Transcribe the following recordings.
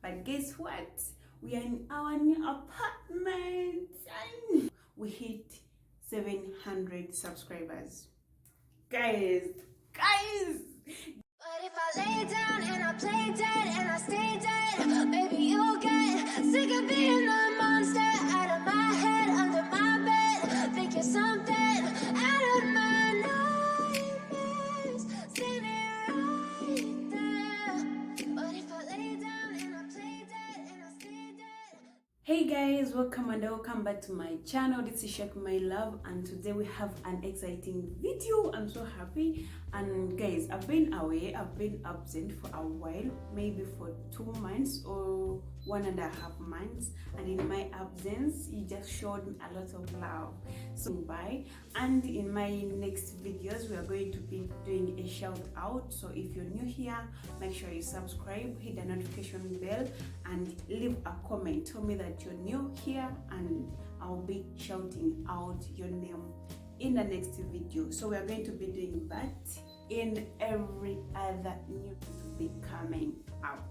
But guess what? We are in our new apartment and we hit 700 subscribers. Guys. But if I lay down and I play dead and I stay dead, maybe you'll get sick of being the monster out of my head, under my bed. Think you're something out of my nightmares. See me right there. But if I lay down and I play dead and I stay dead. Hey guys, welcome back to my channel. This is Shek My Love, and today we have an exciting video. I'm so happy. And guys, I've been away, I've been absent for a while, maybe for 2 months or 1.5 months, and in my absence you just showed me a lot of love. So bye. And in my next videos we are going to be doing a shout out. So if you're new here, make sure you subscribe, hit the notification bell, and leave a comment. Tell me that you're new here and I'll be shouting out your name in the next video. So we are going to be doing that in every other new to be coming up.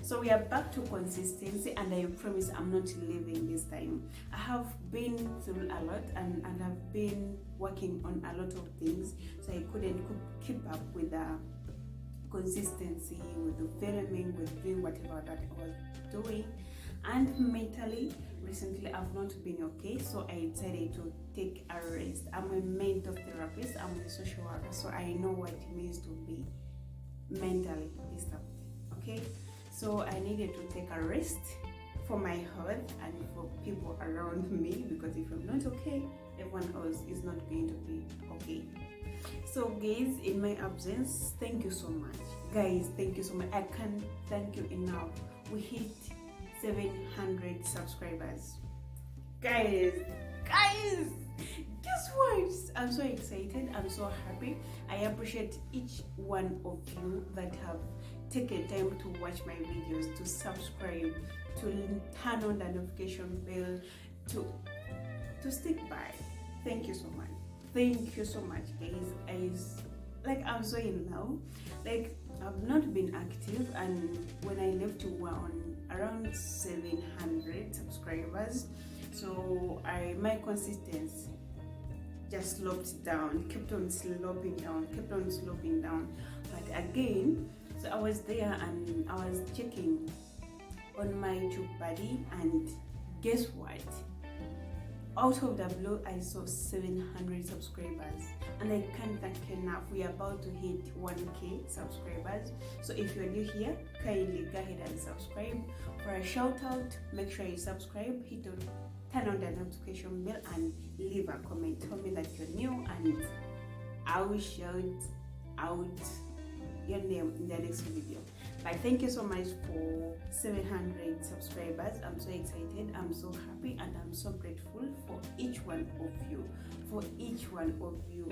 So we are back to consistency, and I promise I'm not leaving this time. I have been through a lot and I've been working on a lot of things, so I couldn't keep up with the consistency, with the filming, with doing whatever that I was doing. And mentally, recently I've not been okay, so I decided to take a rest. I'm a mental therapist, I'm a social worker, so I know what it means to be mentally disturbed. Okay, so I needed to take a rest for my health and for people around me, because if I'm not okay, everyone else is not going to be okay. So guys, in my absence, thank you so much. Guys, thank you so much. I can't thank you enough. We hit 700 subscribers. Guys, guess what? I'm so excited, I'm so happy. I appreciate each one of you that have taken time to watch my videos, to subscribe, to turn on the notification bell, to stick by. Thank you so much. Thank you so much, guys. I'm so in love. I've not been active, and when I left, we were on around 700 subscribers. So my consistency just sloped down, kept on sloping down. But again, so I was there and I was checking on my YouTube buddy, and guess what? Out of the blue, I saw 700 subscribers, and I can't thank enough. We are about to hit 1K subscribers. So if you're new here, kindly go ahead and subscribe. For a shout out, make sure you subscribe, turn on the notification bell, and leave a comment. Tell me that you're new, and I will shout out your name in the next video. But thank you so much for 700 subscribers. I'm so excited, I'm so happy, and I'm so grateful for each one of you.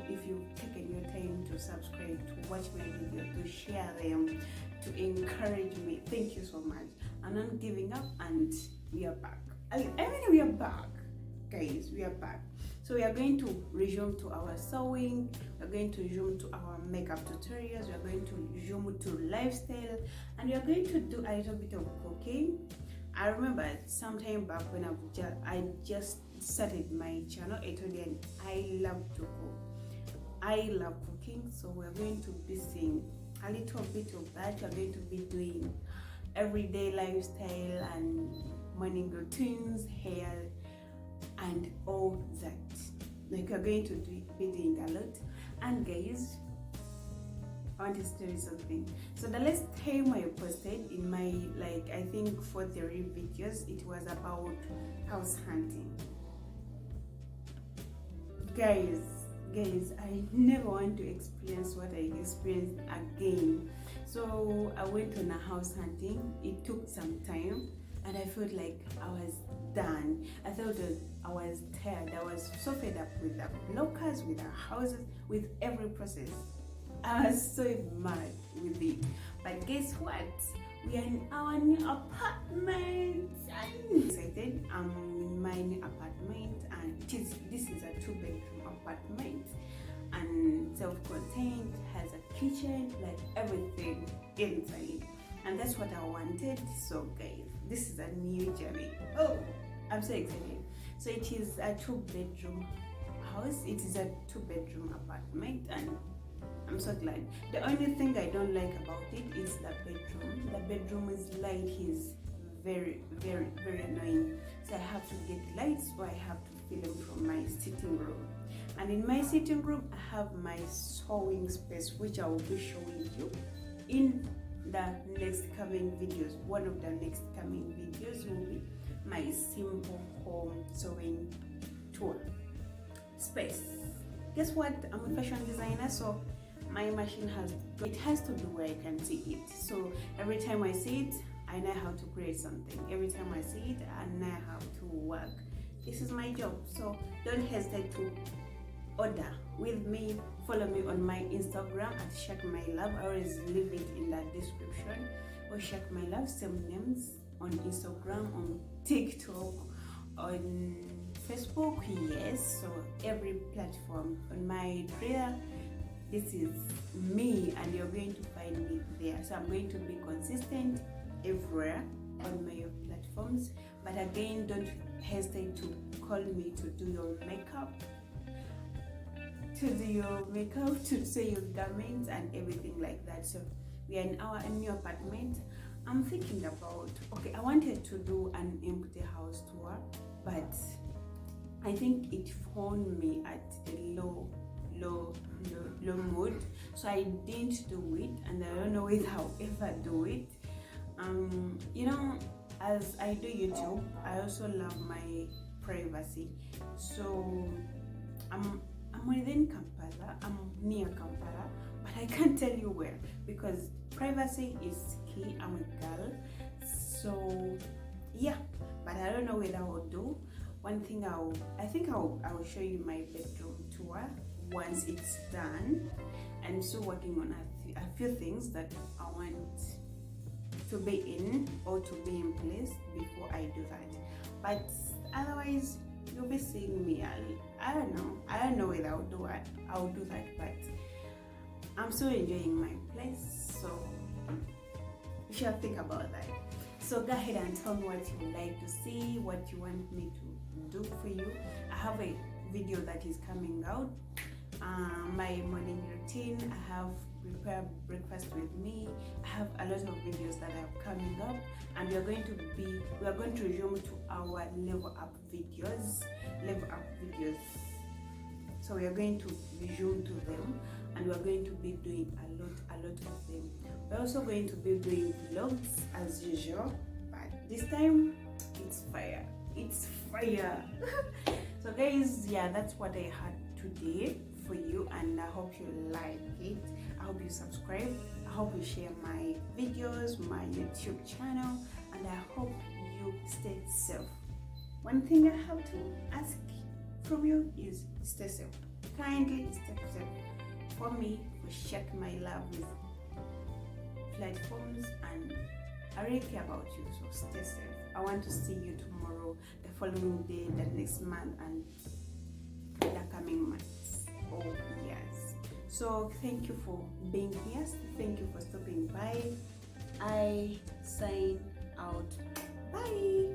If you've taken your time to subscribe, to watch my video, to share them, to encourage me, thank you so much. I'm not giving up, and we are back. We are back, guys. We are back. So we are going to resume to our sewing, we are going to resume to our makeup tutorials, we are going to resume to lifestyle, and we are going to do a little bit of cooking. I remember sometime back when I just started my channel, I told you I love to cook. I love cooking, so we're going to be seeing a little bit of that. We're going to be doing everyday lifestyle and morning routines, hair, and all that. We're going to be doing a lot. And guys, I want to tell you something. So the last time I posted in my I think 43 videos, it was about house hunting. Guys, I never want to experience what I experienced again. So I went on a house hunting. It took some time, and I felt like I was done. I thought that I was tired. I was so fed up with the blockers, with the houses, with every process. I was so mad with it. But guess what? We are in our new apartment. I'm excited. I'm in my new apartment, and this is a 2-bedroom apartment, and self-contained, has a kitchen, everything inside. And that's what I wanted. So guys, this is a new journey. Oh, I'm so excited. So it is a 2-bedroom house. It is a 2-bedroom apartment, and I'm so glad. The only thing I don't like about it is the bedroom. The bedroom's light is very, very, very annoying. So I have to get lights, or I have to film from my sitting room. And in my sitting room, I have my sewing space, which I will be showing you in the next coming videos. One of the next coming videos will be my simple home sewing tour space. Guess what? I'm a fashion designer, so my machine has to be where I can see it. So every time I see it, I know how to create something. Every time I see it, I know how to work. This is my job, so don't hesitate to order with me. Follow me on my Instagram at CHITCHAT. I always leave it in the description. Or CHITCHAT, same names on Instagram, on TikTok, on Facebook. Yes, so every platform. On my Twitter, this is me, and you're going to find me there. So I'm going to be consistent everywhere on my platforms. But again, don't hesitate to call me to do your makeup, to sew your garments and everything like that. So we are in our new apartment. I'm thinking about, okay, I wanted to do an empty house tour, but I think it found me at a low mood, so I didn't do it, and I don't know if I'll ever do it. You know, as I do YouTube, I also love my privacy. So I'm within Kampala. I'm near Kampala, but I can't tell you where because privacy is key. I'm a girl, so yeah. But I don't know whether I will do. One thing I think I will show you my bedroom tour once it's done. I'm still working on a few things that I want to be in or to be in place before I do that. But otherwise, you'll be seeing me. I don't know whether I'll do that, but I'm still enjoying my place, so you should think about that. So go ahead and tell me what you would like to see, what you want me to do for you. I have a video that is coming out, my morning routine. I have prepared breakfast with me. I have a lot of videos that are coming up, and we are going to resume to our level up videos. So we are going to resume to them, and we are going to be doing a lot of them. We're also going to be doing vlogs as usual, but this time it's fire. So guys, yeah, that's what I had today for you, and I hope you like it. I hope you subscribe. I hope you share my videos, my YouTube channel, and I hope you stay safe. One thing I have to ask from you is stay safe. Kindly stay safe. For me, to check my love with platforms, and I really care about you, so stay safe. I want to see you tomorrow, the following day, the next month, and the coming months. Oh yes. So thank you for being here. Thank you for stopping by. I sign out. Bye.